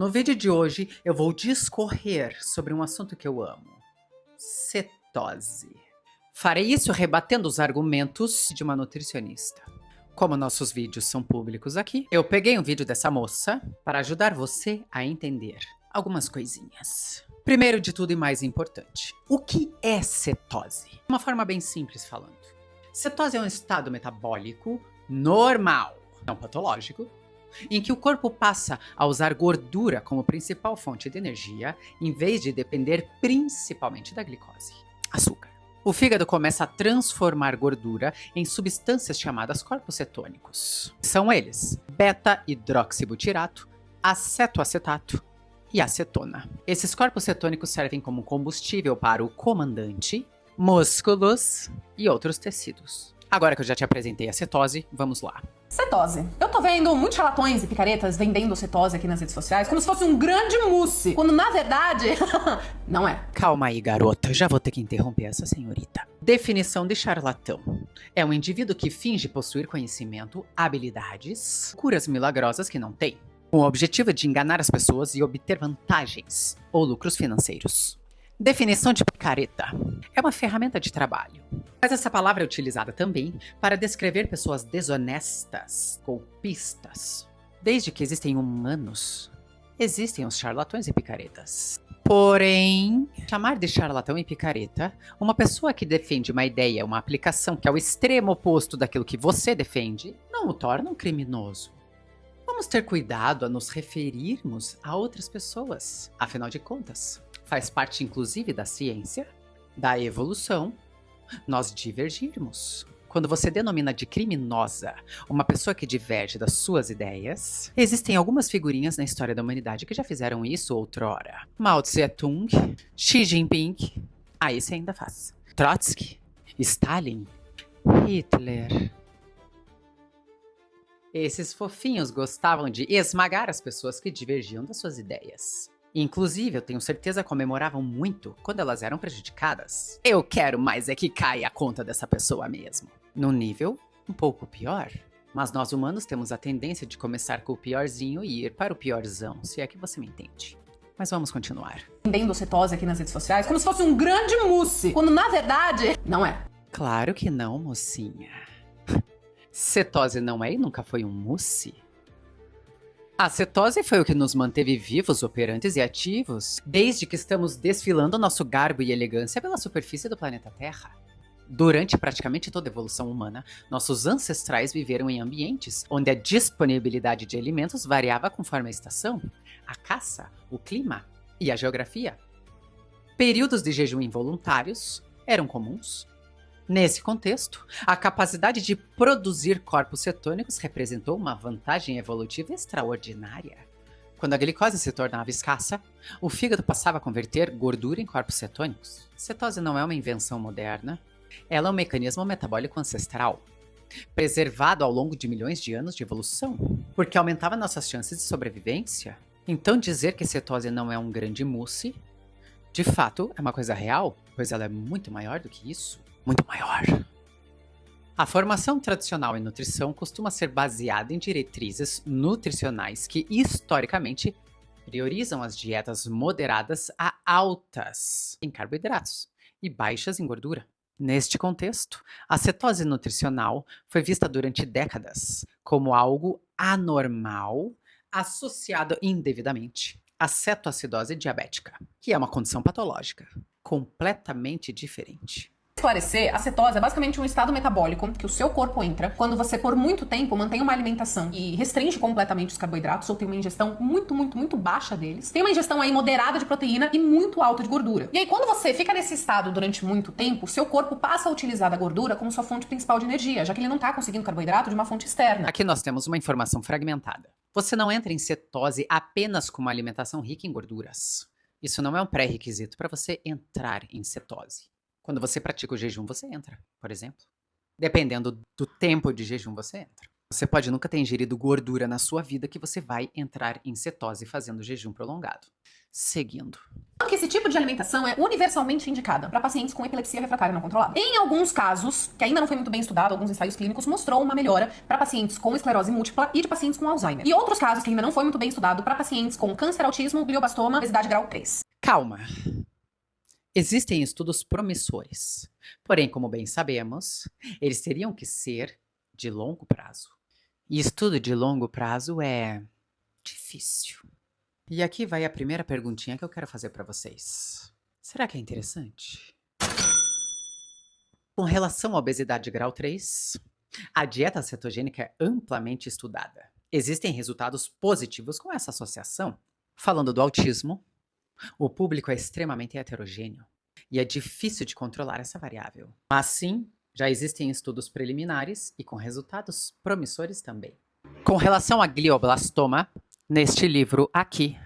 No vídeo de hoje, eu vou discorrer sobre um assunto que eu amo: cetose. Farei isso rebatendo os argumentos de uma nutricionista. Como nossos vídeos são públicos aqui, eu peguei um vídeo dessa moça para ajudar você a entender algumas coisinhas. Primeiro de tudo e mais importante, o que é cetose? De uma forma bem simples falando. Cetose é um estado metabólico normal, não patológico, em que o corpo passa a usar gordura como principal fonte de energia, em vez de depender principalmente da glicose, açúcar. O fígado começa a transformar gordura em substâncias chamadas corpos cetônicos. São eles: beta-hidroxibutirato, acetoacetato e acetona. Esses corpos cetônicos servem como combustível para o comandante, músculos e outros tecidos. Agora que eu já te apresentei a cetose, vamos lá. Cetose. Eu tô vendo muitos charlatões e picaretas vendendo cetose aqui nas redes sociais como se fosse um grande mousse, quando na verdade não é. Calma aí, garota, já vou ter que interromper essa senhorita. Definição de charlatão: é um indivíduo que finge possuir conhecimento, habilidades, curas milagrosas que não tem, com o objetivo de enganar as pessoas e obter vantagens ou lucros financeiros. Definição de picareta: é uma ferramenta de trabalho. Mas essa palavra é utilizada também para descrever pessoas desonestas, golpistas. Desde que existem humanos, existem os charlatões e picaretas. Porém, chamar de charlatão e picareta uma pessoa que defende uma ideia, uma aplicação que é o extremo oposto daquilo que você defende, não o torna um criminoso. Vamos ter cuidado a nos referirmos a outras pessoas. Afinal de contas, faz parte inclusive da ciência, da evolução, nós divergirmos. Quando você denomina de criminosa uma pessoa que diverge das suas ideias, existem algumas figurinhas na história da humanidade que já fizeram isso outrora. Mao Tse-tung, Xi Jinping, esse ainda faz. Trotsky, Stalin, Hitler. Esses fofinhos gostavam de esmagar as pessoas que divergiam das suas ideias. Inclusive, eu tenho certeza comemoravam muito quando elas eram prejudicadas. Eu quero mais é que caia a conta dessa pessoa mesmo. Num nível um pouco pior. Mas nós humanos temos a tendência de começar com o piorzinho e ir para o piorzão, se é que você me entende. Mas vamos continuar. Vendendo cetose aqui nas redes sociais como se fosse um grande mousse, quando na verdade não é. Claro que não, mocinha. Cetose não é e nunca foi um mousse. A cetose foi o que nos manteve vivos, operantes e ativos, desde que estamos desfilando nosso garbo e elegância pela superfície do planeta Terra. Durante praticamente toda a evolução humana, nossos ancestrais viveram em ambientes onde a disponibilidade de alimentos variava conforme a estação, a caça, o clima e a geografia. Períodos de jejum involuntários eram comuns. Nesse contexto, a capacidade de produzir corpos cetônicos representou uma vantagem evolutiva extraordinária. Quando a glicose se tornava escassa, o fígado passava a converter gordura em corpos cetônicos. Cetose não é uma invenção moderna, ela é um mecanismo metabólico ancestral, preservado ao longo de milhões de anos de evolução, porque aumentava nossas chances de sobrevivência. Então dizer que cetose não é um grande mousse, de fato é uma coisa real, pois ela é muito maior do que isso. Muito maior. A formação tradicional em nutrição costuma ser baseada em diretrizes nutricionais que, historicamente, priorizam as dietas moderadas a altas em carboidratos e baixas em gordura. Neste contexto, a cetose nutricional foi vista durante décadas como algo anormal associado indevidamente à cetoacidose diabética, que é uma condição patológica completamente diferente. Esclarecer, a cetose é basicamente um estado metabólico que o seu corpo entra quando você por muito tempo mantém uma alimentação e restringe completamente os carboidratos ou tem uma ingestão muito baixa deles. Tem uma ingestão aí moderada de proteína e muito alta de gordura. E aí quando você fica nesse estado durante muito tempo, o seu corpo passa a utilizar a gordura como sua fonte principal de energia, já que ele não está conseguindo carboidrato de uma fonte externa. Aqui nós temos uma informação fragmentada. Você não entra em cetose apenas com uma alimentação rica em gorduras. Isso não é um pré-requisito para você entrar em cetose. Quando você pratica o jejum, você entra, por exemplo. Dependendo do tempo de jejum, você entra. Você pode nunca ter ingerido gordura na sua vida que você vai entrar em cetose fazendo jejum prolongado. Seguindo. Que esse tipo de alimentação é universalmente indicada para pacientes com epilepsia refratária não controlada. Em alguns casos, que ainda não foi muito bem estudado, alguns ensaios clínicos mostrou uma melhora para pacientes com esclerose múltipla e de pacientes com Alzheimer. E outros casos que ainda não foi muito bem estudado para pacientes com câncer, autismo, glioblastoma, obesidade grau 3. Calma. Existem estudos promissores. Porém, como bem sabemos, eles teriam que ser de longo prazo. E estudo de longo prazo é difícil. E aqui vai a primeira perguntinha que eu quero fazer para vocês. Será que é interessante? Com relação à obesidade grau 3, a dieta cetogênica é amplamente estudada. Existem resultados positivos com essa associação. Falando do autismo, o público é extremamente heterogêneo e é difícil de controlar essa variável. Mas sim, já existem estudos preliminares e com resultados promissores também. Com relação a glioblastoma, neste livro aqui,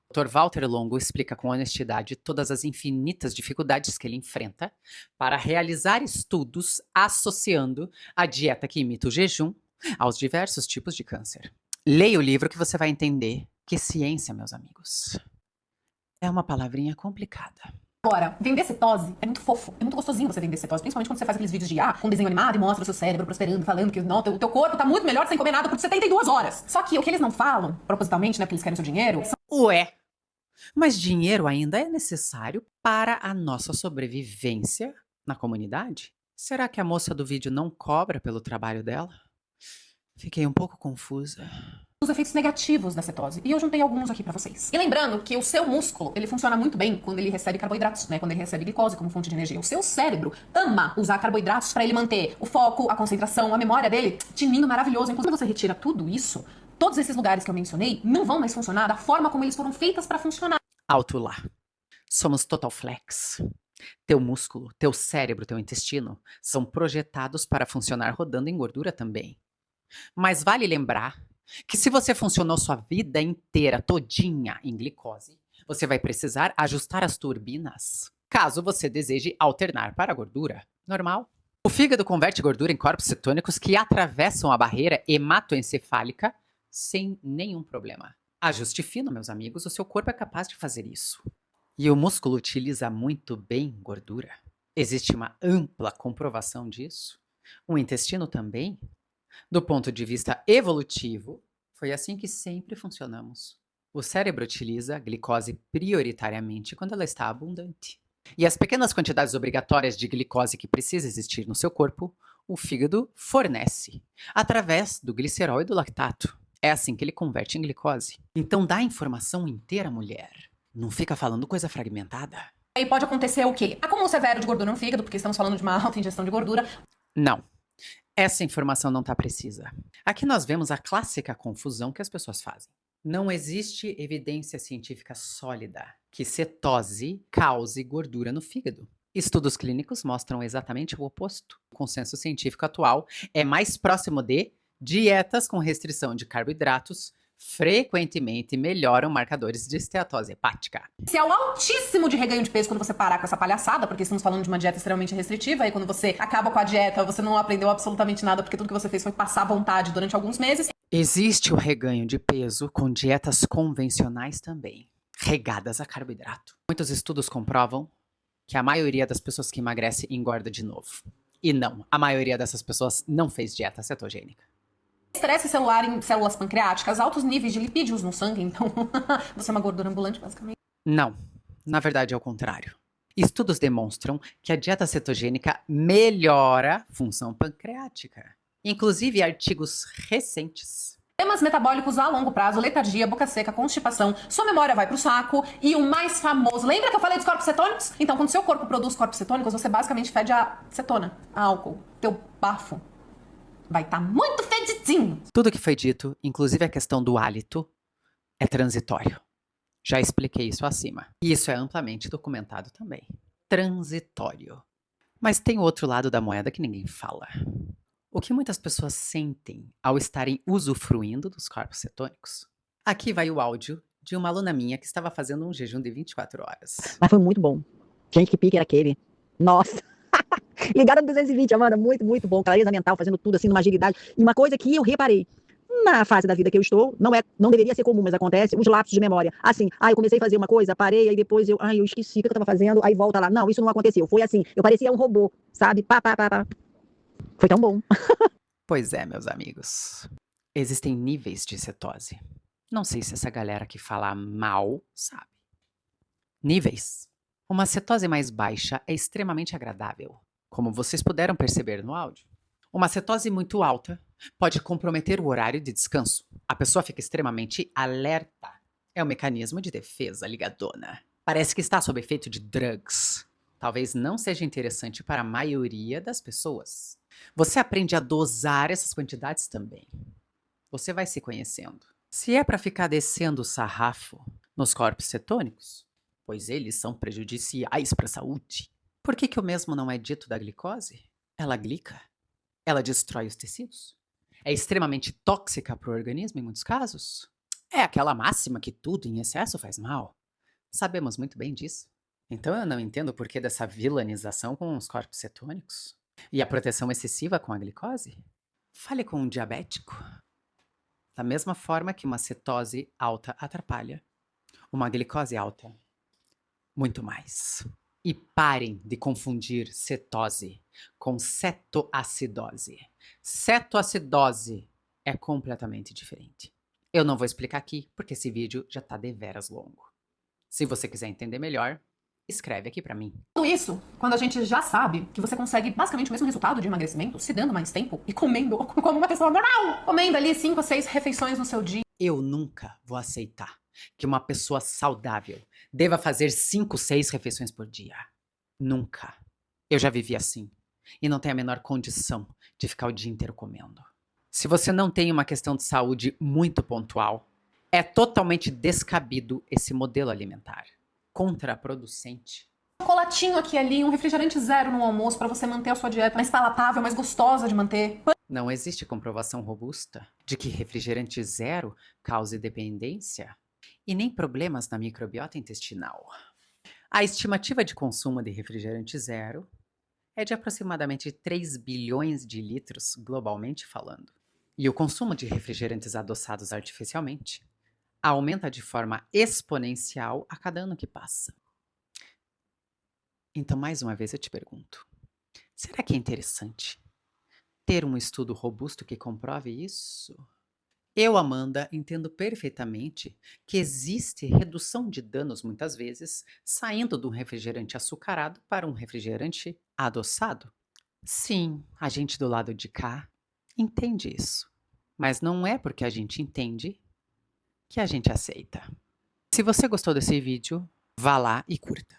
o Dr. Walter Longo explica com honestidade todas as infinitas dificuldades que ele enfrenta para realizar estudos associando a dieta que imita o jejum aos diversos tipos de câncer. Leia o livro que você vai entender que ciência, meus amigos, é uma palavrinha complicada. Agora, vender cetose é muito fofo, é muito gostosinho você vender cetose, principalmente quando você faz aqueles vídeos de com desenho animado e mostra o seu cérebro prosperando, falando que não, o teu corpo tá muito melhor sem comer nada por 72 horas. Só que o que eles não falam, propositalmente, né, porque eles querem o seu dinheiro, Ué, mas dinheiro ainda é necessário para a nossa sobrevivência na comunidade? Será que a moça do vídeo não cobra pelo trabalho dela? Fiquei um pouco confusa. Os efeitos negativos da cetose. E eu juntei alguns aqui pra vocês. E lembrando que o seu músculo, ele funciona muito bem quando ele recebe carboidratos, né? Quando ele recebe glicose como fonte de energia. O seu cérebro ama usar carboidratos pra ele manter o foco, a concentração, a memória dele. Tininho maravilhoso. Inclusive, quando você retira tudo isso, todos esses lugares que eu mencionei não vão mais funcionar da forma como eles foram feitas pra funcionar. Alto lá. Somos Total Flex. Teu músculo, teu cérebro, teu intestino são projetados para funcionar rodando em gordura também. Mas vale lembrar que se você funcionou sua vida inteira todinha em glicose, você vai precisar ajustar as turbinas, caso você deseje alternar para a gordura. Normal. O fígado converte gordura em corpos cetônicos que atravessam a barreira hematoencefálica sem nenhum problema. Ajuste fino, meus amigos, o seu corpo é capaz de fazer isso. E o músculo utiliza muito bem gordura. Existe uma ampla comprovação disso. O intestino também. Do ponto de vista evolutivo, foi assim que sempre funcionamos. O cérebro utiliza a glicose prioritariamente quando ela está abundante. E as pequenas quantidades obrigatórias de glicose que precisa existir no seu corpo, o fígado fornece, através do glicerol e do lactato. É assim que ele converte em glicose. Então dá a informação inteira, mulher. Não fica falando coisa fragmentada. Aí pode acontecer o quê? Acúmulo severo de gordura no fígado, porque estamos falando de uma alta ingestão de gordura. Não. Essa informação não está precisa. Aqui nós vemos a clássica confusão que as pessoas fazem. Não existe evidência científica sólida que cetose cause gordura no fígado. Estudos clínicos mostram exatamente o oposto. O consenso científico atual é mais próximo de dietas com restrição de carboidratos frequentemente melhoram marcadores de esteatose hepática. Esse é o altíssimo de reganho de peso quando você parar com essa palhaçada, porque estamos falando de uma dieta extremamente restritiva, e quando você acaba com a dieta, você não aprendeu absolutamente nada, porque tudo que você fez foi passar vontade durante alguns meses. Existe o reganho de peso com dietas convencionais também, regadas a carboidrato. Muitos estudos comprovam que a maioria das pessoas que emagrece engorda de novo. E não, a maioria dessas pessoas não fez dieta cetogênica. Estresse celular em células pancreáticas, altos níveis de lipídios no sangue, então você é uma gordura ambulante, basicamente. Não, na verdade é o contrário. Estudos demonstram que a dieta cetogênica melhora a função pancreática. Inclusive artigos recentes. Problemas metabólicos a longo prazo, letargia, boca seca, constipação, sua memória vai pro saco e o mais famoso, lembra que eu falei dos corpos cetônicos? Então, quando seu corpo produz corpos cetônicos, você basicamente fede a cetona, a álcool, teu bafo vai estar muito fedidinho. Tudo que foi dito, inclusive a questão do hálito, é transitório. Já expliquei isso acima. E isso é amplamente documentado também. Transitório. Mas tem o outro lado da moeda que ninguém fala. O que muitas pessoas sentem ao estarem usufruindo dos corpos cetônicos. Aqui vai o áudio de uma aluna minha que estava fazendo um jejum de 24 horas. Mas foi muito bom. Gente, que pique era aquele. Nossa! Ligaram no 220, Amanda, muito, muito bom. Clareza mental, fazendo tudo assim, numa agilidade. E uma coisa que eu reparei. na fase da vida que eu estou, não deveria ser comum, mas acontece, os lapsos de memória. Assim, eu comecei a fazer uma coisa, parei, aí depois eu esqueci o que eu tava fazendo, aí volta lá. Não, isso não aconteceu. Foi assim, eu parecia um robô, sabe? Pá, pá, pá, pá. Foi tão bom. Pois é, meus amigos. Existem níveis de cetose. Não sei se essa galera que fala mal sabe. Níveis. Uma cetose mais baixa é extremamente agradável, como vocês puderam perceber no áudio. Uma cetose muito alta pode comprometer o horário de descanso. A pessoa fica extremamente alerta. É um mecanismo de defesa ligadona. Parece que está sob efeito de drugs. Talvez não seja interessante para a maioria das pessoas. Você aprende a dosar essas quantidades também. Você vai se conhecendo. Se é para ficar descendo o sarrafo nos corpos cetônicos, pois eles são prejudiciais para a saúde. Por que o mesmo não é dito da glicose? Ela glica. Ela destrói os tecidos. É extremamente tóxica para o organismo em muitos casos. É aquela máxima que tudo em excesso faz mal. Sabemos muito bem disso. Então eu não entendo o porquê dessa vilanização com os corpos cetônicos. E a proteção excessiva com a glicose? Fale com um diabético. Da mesma forma que uma cetose alta atrapalha, uma glicose alta, muito mais. E parem de confundir cetose com cetoacidose. Cetoacidose é completamente diferente. Eu não vou explicar aqui, porque esse vídeo já tá deveras longo. Se você quiser entender melhor, escreve aqui pra mim. Tudo isso, quando a gente já sabe que você consegue basicamente o mesmo resultado de emagrecimento, se dando mais tempo e comendo como uma pessoa normal, comendo ali 5 ou 6 refeições no seu dia. Eu nunca vou aceitar que uma pessoa saudável deva fazer 5, 6 refeições por dia. Nunca. Eu já vivi assim. E não tenho a menor condição de ficar o dia inteiro comendo. Se você não tem uma questão de saúde muito pontual, é totalmente descabido esse modelo alimentar. Contraproducente. Um chocolatinho aqui e ali, um refrigerante zero no almoço pra você manter a sua dieta mais palatável, mais gostosa de manter. Não existe comprovação robusta de que refrigerante zero cause dependência e nem problemas na microbiota intestinal. A estimativa de consumo de refrigerante zero é de aproximadamente 3 bilhões de litros globalmente falando. E o consumo de refrigerantes adoçados artificialmente aumenta de forma exponencial a cada ano que passa. Então, mais uma vez eu te pergunto, será que é interessante ter um estudo robusto que comprove isso? Eu, Amanda, entendo perfeitamente que existe redução de danos muitas vezes saindo de um refrigerante açucarado para um refrigerante adoçado. Sim, a gente do lado de cá entende isso. Mas não é porque a gente entende que a gente aceita. Se você gostou desse vídeo, vá lá e curta.